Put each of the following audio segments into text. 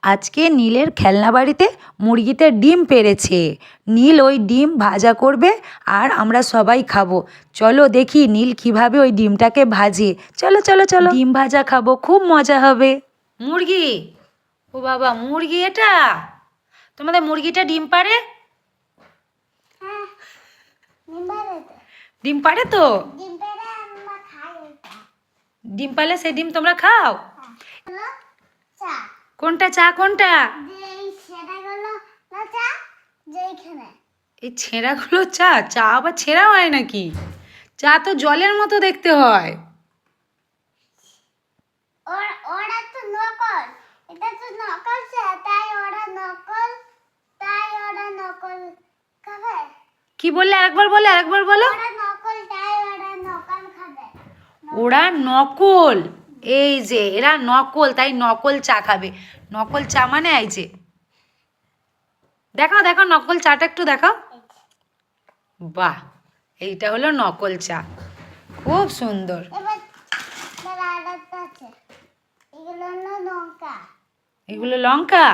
আজকে নীলের খেলনা বাড়িতে মুরগিতে ডিম পেড়েছে। নীল ওই ডিম ভাজা করবে আর আমরা সবাই খাবো। চলো দেখি নীল কিভাবে ওই ডিমটাকে ভাজে। চলো চলো চলো, ডিম ভাজা খাবো, খুব মজা হবে। মুরগি, ও বাবা মুরগি, এটা তোমাদের মুরগিটা ডিম পাড়ে? ডিম পাড়ে তো? ডিম পাড়লে সেই ডিম তোমরা খাও? কোনটা চা কোনটা? এই ছেঁড়াগুলো চা? চা আবার ছেঁড়া হয় নাকি? চা তো জলের মতো দেখতে হয়। ওরা তো নকল, এটা তো নকল চা, তাই ওরা নকল খাবে। কি বললে? আরেকবার বলো, আরেকবার বলো। ওরা নকল, তাই ওরা নকল খাবে। ওরা নকল, এই যে এরা নকল, তাই নকল চা খাবে। নকল চা মানে এই যে, দেখাও দেখাও নকল চাটা একটু দেখাও। বাহ, এইটা হলো নকল চা, খুব সুন্দর। এবার আরেকটা আছে, এগুলো হলো লঙ্কা। এগুলো লঙ্কা?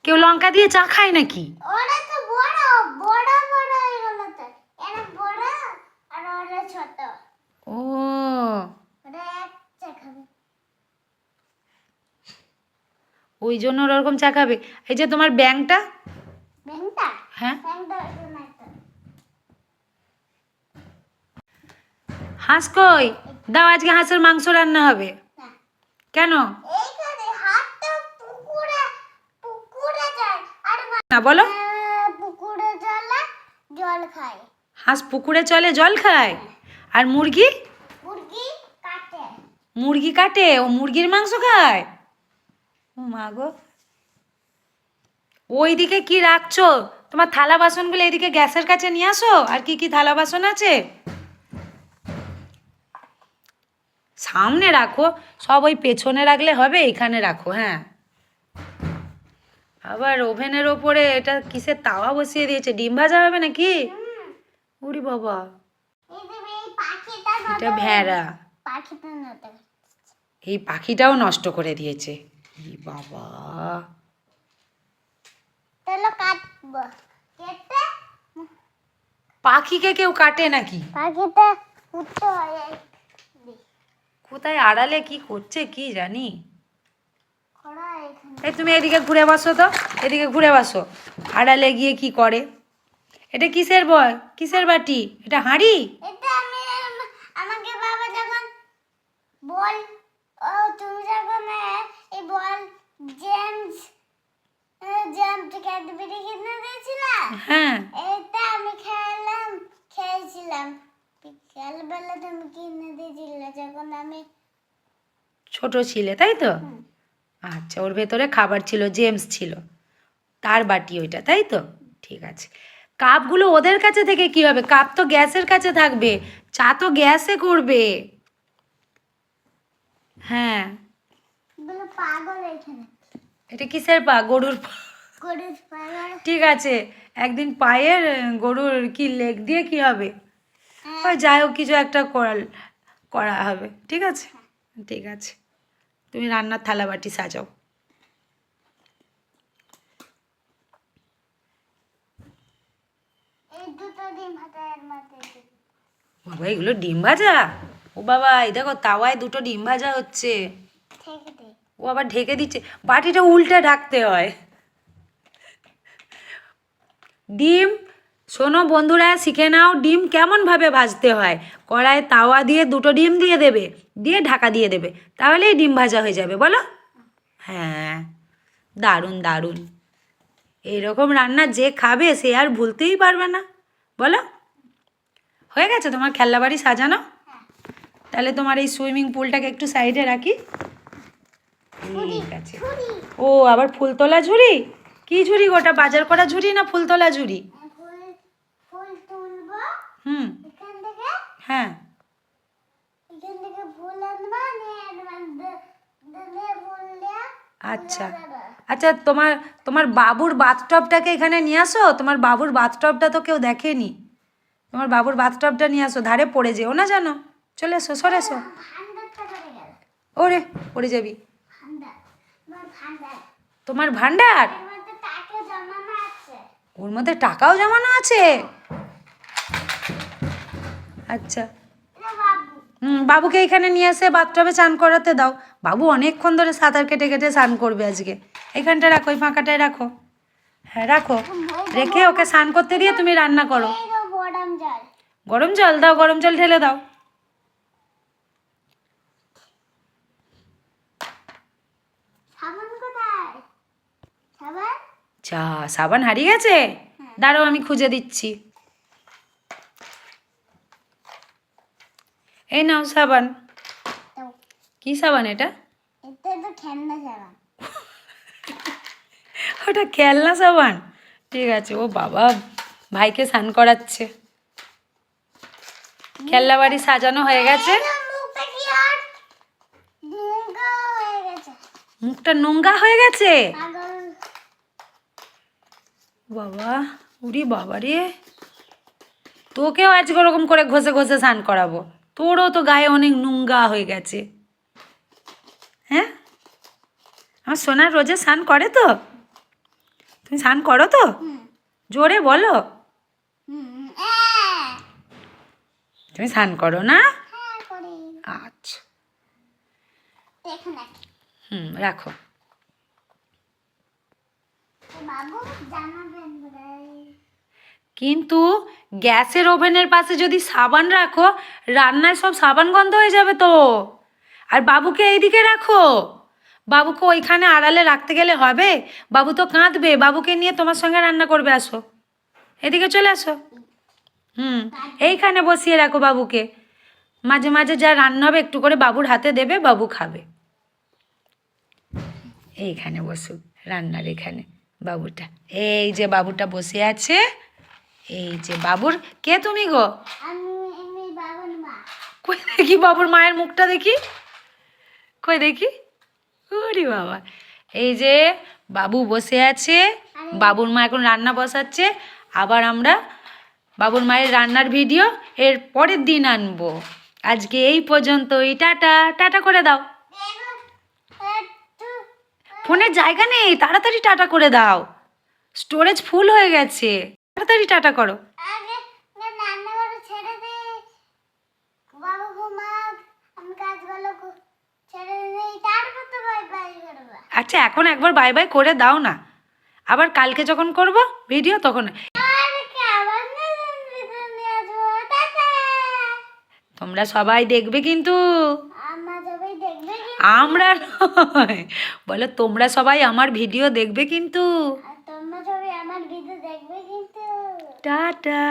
কেউ লঙ্কা দিয়ে চা খায় নাকি? ওরা তো বড় বড় বড় এগুলো তো, এরা বড় আর ওরা ছোট। ও, ওরা এক চা খাবে। ওই জন্য ওরকম চা খাবে। এই যে তোমার ব্যাংকটা, ব্যাংকটা, হ্যাঁ ব্যাংকটা এখানে একটা। হাঁস কই? দাও, আজকে হাঁসের মাংস রান্না হবে। না, কেন? এইখানে হাতটা পুকুরে যায় আর না বলো। পুকুরে জলে জল খায়। হাঁস পুকুরে চলে জল খায়, আর মুরগি? মুরগি কাটে। মুরগি কাটে, ও মুরগির মাংস খায়। ও মা গো, ওইদিকে কি রাখছো? তোমার থালা বাসনগুলো এদিকে গ্যাসের কাছে নিয়ে আসো। আর কি কি থালা বাসন আছে সামনে রাখো, সব ওই পেছনে রাখলে হবে? এখানে রাখো। হ্যাঁ, আবার ওভেনের ওপরে এটা কিসের তাওয়া বসিয়ে দিয়েছে? ডিম ভাজা হবে নাকি? উরি বাবা, এই পাখিটা এটা ভেড়া। পাখিটা নটা। এই পাখিটাও নষ্ট করে দিয়েছে। ই বাবা, তাহলে কাটবো, কেটে পাখিকে কেউ কাটে নাকি? পাখিটা উঠতে হয়। কোথায় আড়ালে কি করছে কি জানি। খড়া এখানে। এই তুমি এদিকে ঘুরে বসো তো, এদিকে ঘুরে বসো। আড়ালে গিয়ে কি করে? এটা কিসের বয়, কিসের বাটি? এটা হাঁড়ি? এটা আমি আমাকে বাবা যখন বল, ও তুমি যখন এই বল জেমস ক্যাডবেরি কিনে দিয়েছিলা, হ্যাঁ, এটা আমি খেয়েছিলাম বিকালবেলা। তুমি কিনে দিয়েছিলে যখন আমি ছোট ছিলে তাই তো? আচ্ছা, ওর ভেতরে খাবার ছিল, জেমস ছিল, তার বাটি ওইটা, তাই তো? ঠিক আছে। কাপগুলো ওদের কাছে থেকে কি হবে? কাপ তো গ্যাসের কাছে থাকবে, চা তো গ্যাসে করবে। হ্যাঁ, বলে পাগল এখানে। এটা কিসের পা? গরুর পা? গরুর পাগল। ঠিক আছে, একদিন পায়ের গরুর কি লেগ দিয়ে কি হবে? ওই যাই হোক, কিছু একটা করা হবে। ঠিক আছে, ঠিক আছে। তুমি রান্নার থালা বাটি সাজাও। এই দুটো ডিম ভাতের মধ্যে বাবা, এগুলো ডিম ভাজা? ও বাবা, এই দেখো তাওয়ায় দুটো ডিম ভাজা হচ্ছে। থেকে দে। ও আবার ঢেকে দিচ্ছে, বাটিটা উল্টে ঢাকতে হয়। ডিম, শোনো বন্ধুরা, শিখে নাও ডিম কেমনভাবে ভাজতে হয়। কড়ায় তাওয়া দিয়ে দুটো ডিম দিয়ে দেবে, দিয়ে ঢাকা দিয়ে দেবে, তাহলেই ডিম ভাজা হয়ে যাবে। বলো? হ্যাঁ, দারুণ দারুণ। এইরকম রান্না যে খাবে সে আর ভুলতেই পারবে না। বলো? হয়ে গেছে তোমার খেলনা বাড়ি সাজানো? তাহলে তোমার এই সুইমিং পুলটাকে একটু সাইডে রাখি। ঠিক আছে। ও, আবার ফুল তোলা ঝুড়ি? কি ঝুড়ি গোটা? বাজার করা ঝুড়ি না ফুল তোলা ঝুড়ি? ফুল তুলবো হুম, এখান থেকে, হ্যাঁ। এখান থেকে ফুল আনবা, নিয়ে ফুল দিয়ে আচ্ছা আচ্ছা, তোমার বাবুর বাথটবটাকে এখানে নিয়ে আসো। তোমার বাবুর বাথটবটা তো কেউ দেখেনি। তোমার বাবুর বাথটবটা নিয়ে আসো, ধারে পড়ে যেও না জানো। চলে এসো, সরে এসো। ভান্ডারটা করে গেল। ওরে, পড়ে যাবি। ভান্ডার, আমার ভান্ডার তোমার ভান্ডার? এর মধ্যে টাকা জমানো আছে। ওর মধ্যে টাকাও জমানো আছে? আচ্ছা। এটা বাবু। বাবুকে এখানে নিয়ে এসে বাথটবে স্নান করাতে দাও। বাবু অনেকক্ষণ ধরে সাঁতার কেটে কেটে স্নান করবে আজকে। এইখানটা রাখো, ওই ফাঁকাটায় রাখো। হ্যাঁ রাখো, রেখে ওকে স্নান করতে দিয়ে তুমি রান্না করো। এই তো গরম জল। গরম জল দাও, গরম জল ঢেলে দাও। সাবান কোথায়? সাবান? চা, সাবান হারিয়ে গেছে? দাঁড়াও আমি খুঁজে দিচ্ছি। এই নাও সাবান। দাও। কি সাবান এটা? এটা তো খেলনা সাবান। ওটা খেলনা সাবান? ঠিক আছে। ও বাবা, ভাইকে স্নান করাচ্ছে। খেলনা বাড়ি সাজানো হয়ে গেছে। এই তো মুখটা কি আর নোংরা হয়ে গেছে। মুখটা নোংরা হয়ে গেছে? পাগল। বাবা, উরি বাবা রে, তোকেও আজকে ওরকম করে ঘষে ঘষে স্নান করাবো। তোরও তো গায়ে অনেক নোংরা হয়ে গেছে। হ্যাঁ, আমার সোনার রোজে স্নান করে তো? তুমি স্নান করো তো? হুম জোরে বলো। হুম তুমি স্নান করো না? হ্যাঁ করি। আচ্ছা। দেখো না রাখো। বাবু জামা প্যান্ট কিন্তু গ্যাসের ওভেনের পাশে যদি সাবান রাখো, রান্নায় সব সাবান গন্ধ হয়ে যাবে তো। আর বাবুকে এইদিকে রাখো। বাবুকে ওইখানে আড়ালে রাখতে গেলে হবে? বাবু তো কাঁদবে। বাবুকে নিয়ে তোমার সঙ্গে রান্না করবে, আসো এদিকে চলে আসো। এইখানে বসিয়ে রাখো বাবুকে। মাঝে মাঝে যা রান্না হবে একটু করে বাবুর হাতে দেবে, বাবু খাবে। এইখানে বসুক, রান্নার এখানে বাবুটা। এই যে বাবুটা বসে আছে। এই যে বাবুর, কে তুমি গো? আমি বাবার মা। কই দেখি বাবুর মায়ের মুখটা দেখি, কই দেখি। ওরে বাবা, এই যে বাবু বসে আছে। বাবুর মা এখন রান্না বসাচ্ছে। আবার আমরা বাবুর মায়ের রান্নার ভিডিও এর পরের দিন আনবো। আজকে এই পর্যন্তই। টাটা, টাটা করে দাও। একটু ফোনের জায়গা নেই, তাড়াতাড়ি টাটা করে দাও। স্টোরেজ ফুল হয়ে গেছে, তাড়াতাড়ি টাটা করো। আগে রান্নাঘরে ছেড়ে দে। বাবু ঘুমা, আমি কাজগুলো ছেড়ে দিই, তারপর তো বাই বাই করবা। আচ্ছা, এখন একবার বাই বাই করে দাও না। আবার কালকে যখন করব ভিডিও তখন। আর কি আবার নতুন ভিডিও নিয়ে আসবো। টাটা। তোমরা সবাই দেখবে কিন্তু। আমার সবাই দেখবে কি? আমরা নয়, বলো তোমরা সবাই আমার ভিডিও দেখবে কিন্তু। আর তোমরা সবাই আমার ভিডিও দেখবে কিন্তু। টাটা।